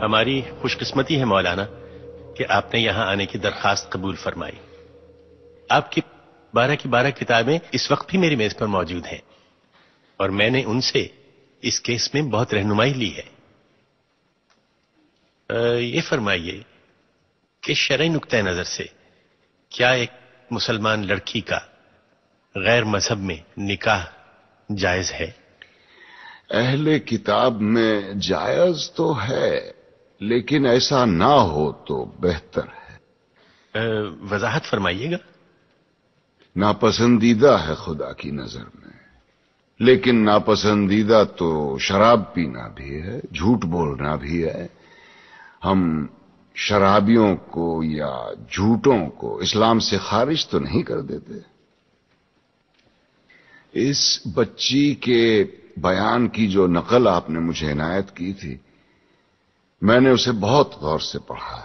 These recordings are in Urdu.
ہماری خوش قسمتی ہے مولانا کہ آپ نے یہاں آنے کی درخواست قبول فرمائی. آپ کی 12 کی 12 کتابیں اس وقت بھی میری میز پر موجود ہیں اور میں نے ان سے اس کیس میں بہت رہنمائی لی ہے. یہ فرمائیے کہ شرعی نقطۂ نظر سے کیا ایک مسلمان لڑکی کا غیر مذہب میں نکاح جائز ہے؟ اہل کتاب میں جائز تو ہے، لیکن ایسا نہ ہو تو بہتر ہے. وضاحت فرمائیے گا. ناپسندیدہ ہے خدا کی نظر میں، لیکن ناپسندیدہ تو شراب پینا بھی ہے، جھوٹ بولنا بھی ہے. ہم شرابیوں کو یا جھوٹوں کو اسلام سے خارج تو نہیں کر دیتے. اس بچی کے بیان کی جو نقل آپ نے مجھے عنایت کی تھی، میں نے اسے بہت غور سے پڑھا ہے.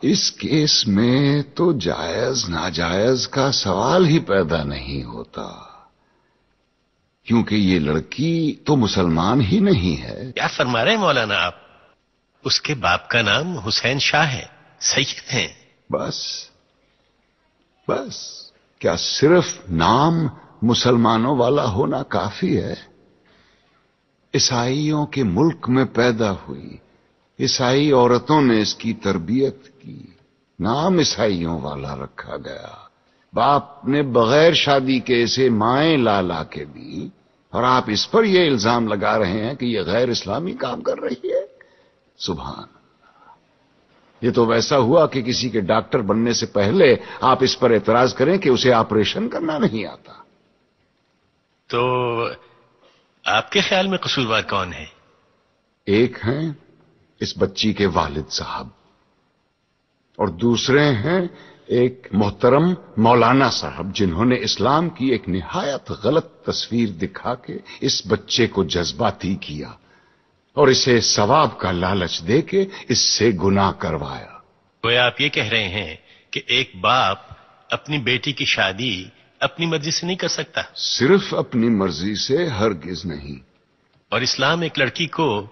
اس کیس میں تو جائز ناجائز کا سوال ہی پیدا نہیں ہوتا، کیونکہ یہ لڑکی تو مسلمان ہی نہیں ہے. کیا فرما رہے ہیں مولانا آپ؟ اس کے باپ کا نام حسین شاہ ہے، سید ہیں. بس کیا صرف نام مسلمانوں والا ہونا کافی ہے؟ عیسائیوں کے ملک میں پیدا ہوئی، عیسائی عورتوں نے اس کی تربیت کی، نام عیسائیوں والا رکھا گیا. باپ نے بغیر شادی کے اسے مائیں لا کے دی، اور آپ اس پر یہ الزام لگا رہے ہیں کہ یہ غیر اسلامی کام کر رہی ہے. سبحان اللہ. یہ تو ویسا ہوا کہ کسی کے ڈاکٹر بننے سے پہلے آپ اس پر اعتراض کریں کہ اسے آپریشن کرنا نہیں آتا. تو آپ کے خیال میں قصوروار کون ہے؟ ایک ہیں اس بچی کے والد صاحب، اور دوسرے ہیں ایک محترم مولانا صاحب، جنہوں نے اسلام کی ایک نہایت غلط تصویر دکھا کے اس بچے کو جذباتی کیا اور اسے ثواب کا لالچ دے کے اس سے گناہ کروایا. گویا آپ یہ کہہ رہے ہیں کہ ایک باپ اپنی بیٹی کی شادی اپنی مرضی سے نہیں کر سکتا؟ صرف اپنی مرضی سے ہرگز نہیں. اور اسلام ایک لڑکی کو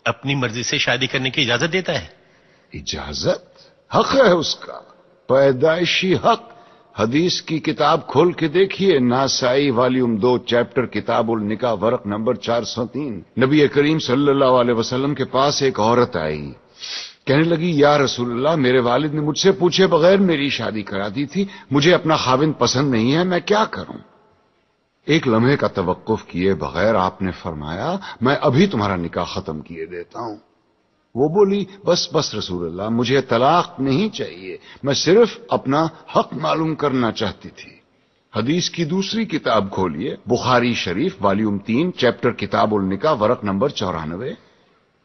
اپنی مرضی سے شادی کرنے کی اجازت دیتا ہے؟ اجازت؟ حق ہے اس کا، پیدائشی حق. حدیث کی کتاب کھول کے دیکھیے، ناسائی والیوم 2 چیپٹر کتاب النکاح ورق نمبر 403. نبی کریم صلی اللہ علیہ وسلم کے پاس ایک عورت آئی، کہنے لگی یا رسول اللہ، میرے والد نے مجھ سے پوچھے بغیر میری شادی کرا دی تھی، مجھے اپنا خاوند پسند نہیں ہے، میں کیا کروں؟ ایک لمحے کا توقف کیے بغیر آپ نے فرمایا میں ابھی تمہارا نکاح ختم کیے دیتا ہوں. وہ بولی بس رسول اللہ، مجھے طلاق نہیں چاہیے، میں صرف اپنا حق معلوم کرنا چاہتی تھی. حدیث کی دوسری کتاب کھولیے، بخاری شریف والیوم 3 چیپٹر کتاب النکاح ورق نمبر 94.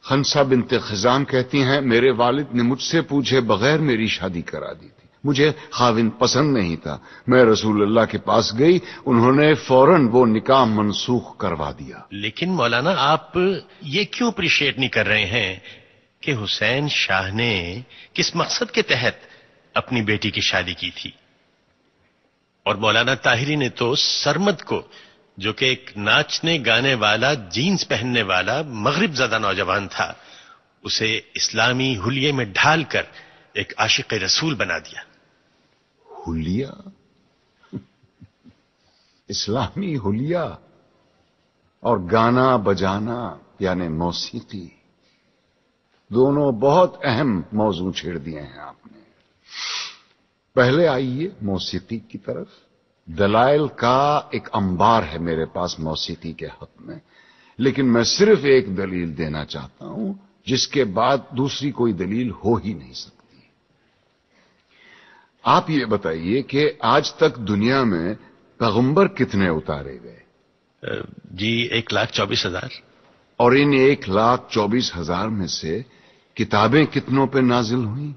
خنسہ بنت خزام کہتی ہیں میرے والد نے مجھ سے پوچھے بغیر میری شادی کرا دی تھی، مجھے خاوند پسند نہیں تھا، میں رسول اللہ کے پاس گئی، انہوں نے فوراً وہ نکاح منسوخ کروا دیا. لیکن مولانا آپ یہ کیوں اپریشیٹ نہیں کر رہے ہیں کہ حسین شاہ نے کس مقصد کے تحت اپنی بیٹی کی شادی کی تھی؟ اور مولانا طاہری نے تو سرمد کو، جو کہ ایک ناچنے گانے والا، جینز پہننے والا مغرب زدہ نوجوان تھا، اسے اسلامی حلیے میں ڈھال کر ایک عاشق رسول بنا دیا. حلیہ؟ اسلامی حلیہ اور گانا بجانا یعنی موسیقی، دونوں بہت اہم موضوع چھیڑ دیے ہیں آپ نے. پہلے آئیے موسیقی کی طرف. دلائل کا ایک انبار ہے میرے پاس موسیقی کے حق میں، لیکن میں صرف ایک دلیل دینا چاہتا ہوں جس کے بعد دوسری کوئی دلیل ہو ہی نہیں سکتی. آپ یہ بتائیے کہ آج تک دنیا میں پیغمبر کتنے اتارے گئے؟ جی 1,24,000. اور ان 1,24,000 میں سے کتابیں کتنوں پہ نازل ہوئیں؟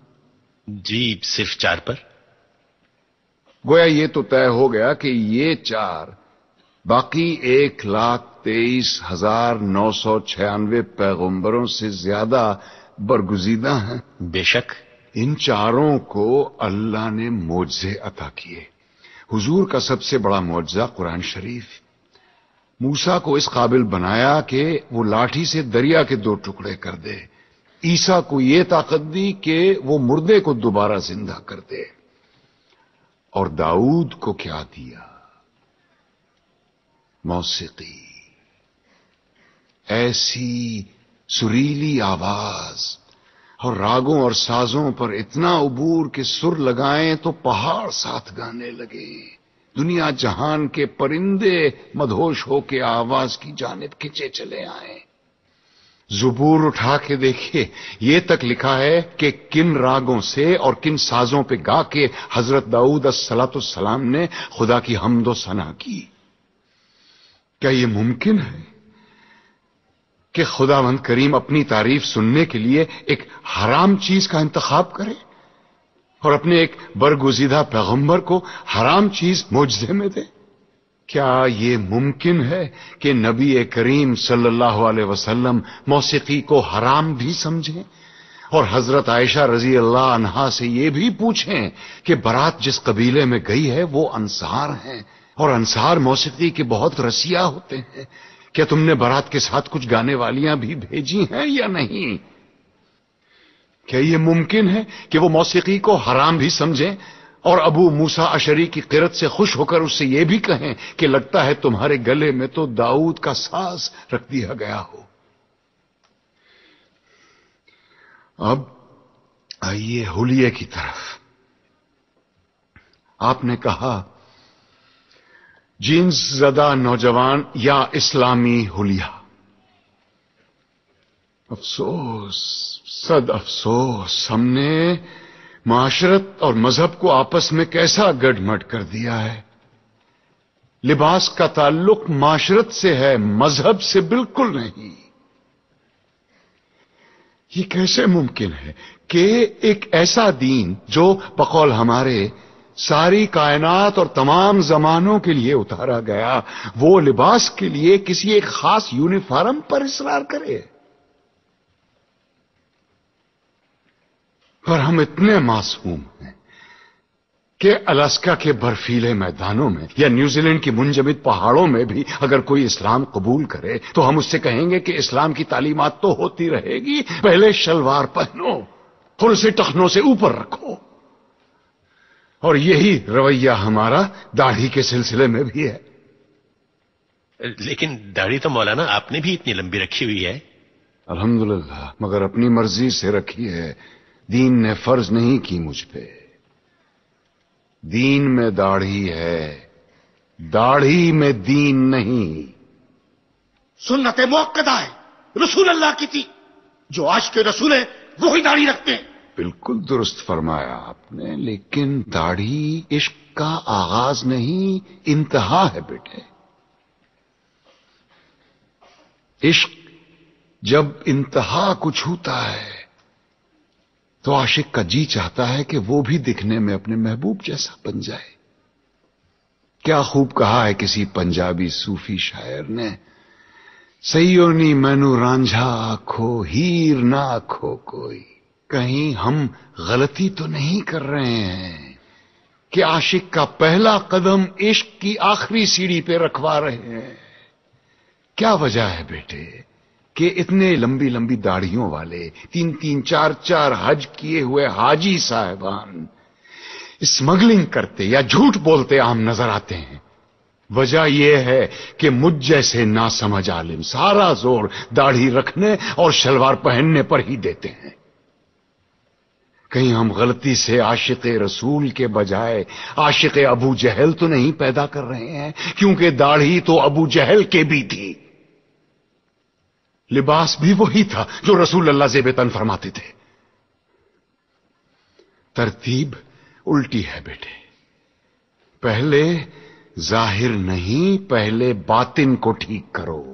جی صرف 4 پر. گویا یہ تو طے ہو گیا کہ یہ 4 باقی 1,23,996 پیغمبروں سے زیادہ برگزیدہ ہیں. بے شک. ان 4 کو اللہ نے معجزے عطا کیے. حضور کا سب سے بڑا معجزہ قرآن شریف. موسیٰ کو اس قابل بنایا کہ وہ لاٹھی سے دریا کے 2 ٹکڑے کر دے. عیسیٰ کو یہ طاقت دی کہ وہ مردے کو دوبارہ زندہ کر دے. اور داؤد کو کیا دیا؟ موسیقی. ایسی سریلی آواز اور راگوں اور سازوں پر اتنا عبور کہ سر لگائیں تو پہاڑ ساتھ گانے لگے. دنیا جہان کے پرندے مدہوش ہو کے آواز کی جانب کھنچے چلے آئیں. زبور اٹھا کے دیکھیے، یہ تک لکھا ہے کہ کن راگوں سے اور کن سازوں پہ گا کے حضرت داؤد الصلاۃ والسلام نے خدا کی حمد و ثنا کی. کیا یہ ممکن ہے کہ خداوند کریم اپنی تعریف سننے کے لیے ایک حرام چیز کا انتخاب کرے اور اپنے ایک برگزیدہ پیغمبر کو حرام چیز معجزے میں دے؟ کیا یہ ممکن ہے کہ نبی کریم صلی اللہ علیہ وسلم موسیقی کو حرام بھی سمجھیں اور حضرت عائشہ رضی اللہ عنہا سے یہ بھی پوچھیں کہ بارات جس قبیلے میں گئی ہے وہ انصار ہیں اور انصار موسیقی کے بہت رسیا ہوتے ہیں، کیا تم نے بارات کے ساتھ کچھ گانے والیاں بھی بھیجی ہیں یا نہیں؟ کیا یہ ممکن ہے کہ وہ موسیقی کو حرام بھی سمجھیں اور ابو موسیٰ اشعری کی قرت سے خوش ہو کر اس سے یہ بھی کہیں کہ لگتا ہے تمہارے گلے میں تو داؤد کا ساز رکھ دیا گیا ہو؟ اب آئیے حلیے کی طرف. آپ نے کہا جینس زدہ نوجوان یا اسلامی حلیہ. افسوس، صد افسوس، ہم نے معاشرت اور مذہب کو آپس میں کیسا گڈ مڈ کر دیا ہے. لباس کا تعلق معاشرت سے ہے، مذہب سے بالکل نہیں. یہ کیسے ممکن ہے کہ ایک ایسا دین جو بقول ہمارے ساری کائنات اور تمام زمانوں کے لیے اتارا گیا، وہ لباس کے لیے کسی ایک خاص یونیفارم پر اصرار کرے؟ اور ہم اتنے معصوم ہیں کہ الاسکا کے برفیلے میدانوں میں یا نیوزی لینڈ کی منجمد پہاڑوں میں بھی اگر کوئی اسلام قبول کرے تو ہم اس سے کہیں گے کہ اسلام کی تعلیمات تو ہوتی رہے گی، پہلے شلوار پہنو، تھوڑے سے ٹخنوں سے اوپر رکھو. اور یہی رویہ ہمارا داڑھی کے سلسلے میں بھی ہے. لیکن داڑھی تو مولانا آپ نے بھی اتنی لمبی رکھی ہوئی ہے. الحمدللہ، مگر اپنی مرضی سے رکھی ہے، دین نے فرض نہیں کی مجھ پہ. دین میں داڑھی ہے، داڑھی میں دین نہیں. سنت موقدہ ہے، رسول اللہ کی تھی. جو عاشق رسول ہے وہی داڑھی رکھتے ہیں. بالکل درست فرمایا آپ نے، لیکن داڑھی عشق کا آغاز نہیں، انتہا ہے بیٹے. عشق جب انتہا کو چھوتا ہے تو عاشق کا جی چاہتا ہے کہ وہ بھی دکھنے میں اپنے محبوب جیسا بن جائے. کیا خوب کہا ہے کسی پنجابی صوفی شاعر نے، سیونی مینو رانجھا آکھو ہیر نہ آکھو کوئی. کہیں ہم غلطی تو نہیں کر رہے ہیں کہ عاشق کا پہلا قدم عشق کی آخری سیڑھی پہ رکھوا رہے ہیں؟ کیا وجہ ہے بیٹے کہ اتنے لمبی لمبی داڑھیوں والے 3-3 4-4 حج کیے ہوئے حاجی صاحبان اسمگلنگ کرتے یا جھوٹ بولتے عام نظر آتے ہیں؟ وجہ یہ ہے کہ مجھ جیسے ناسمجھ عالم سارا زور داڑھی رکھنے اور شلوار پہننے پر ہی دیتے ہیں. کہیں ہم غلطی سے عاشق رسول کے بجائے عاشق ابو جہل تو نہیں پیدا کر رہے ہیں؟ کیونکہ داڑھی تو ابو جہل کے بھی تھی، لباس بھی وہی تھا جو رسول اللہ زیب تن فرماتے تھے. ترتیب الٹی ہے بیٹے. پہلے ظاہر نہیں، پہلے باطن کو ٹھیک کرو.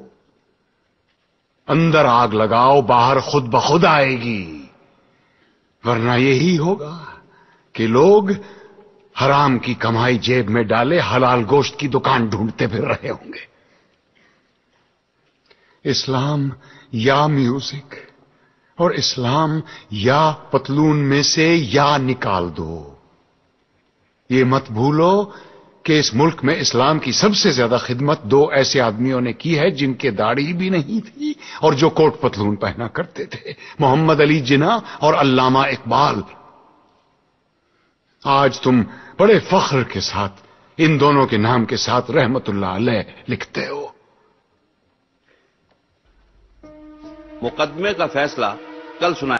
اندر آگ لگاؤ، باہر خود بخود آئے گی. ورنہ یہی ہوگا کہ لوگ حرام کی کمائی جیب میں ڈالے حلال گوشت کی دکان ڈھونڈتے پھر رہے ہوں گے. اسلام یا میوزک اور اسلام یا پتلون میں سے یا نکال دو. یہ مت بھولو کہ اس ملک میں اسلام کی سب سے زیادہ خدمت دو ایسے آدمیوں نے کی ہے جن کے داڑھی بھی نہیں تھی اور جو کوٹ پتلون پہنا کرتے تھے، محمد علی جناح اور علامہ اقبال۔ آج تم بڑے فخر کے ساتھ ان دونوں کے نام کے ساتھ رحمت اللہ علیہ لکھتے ہو۔ مقدمے کا فیصلہ کل سنا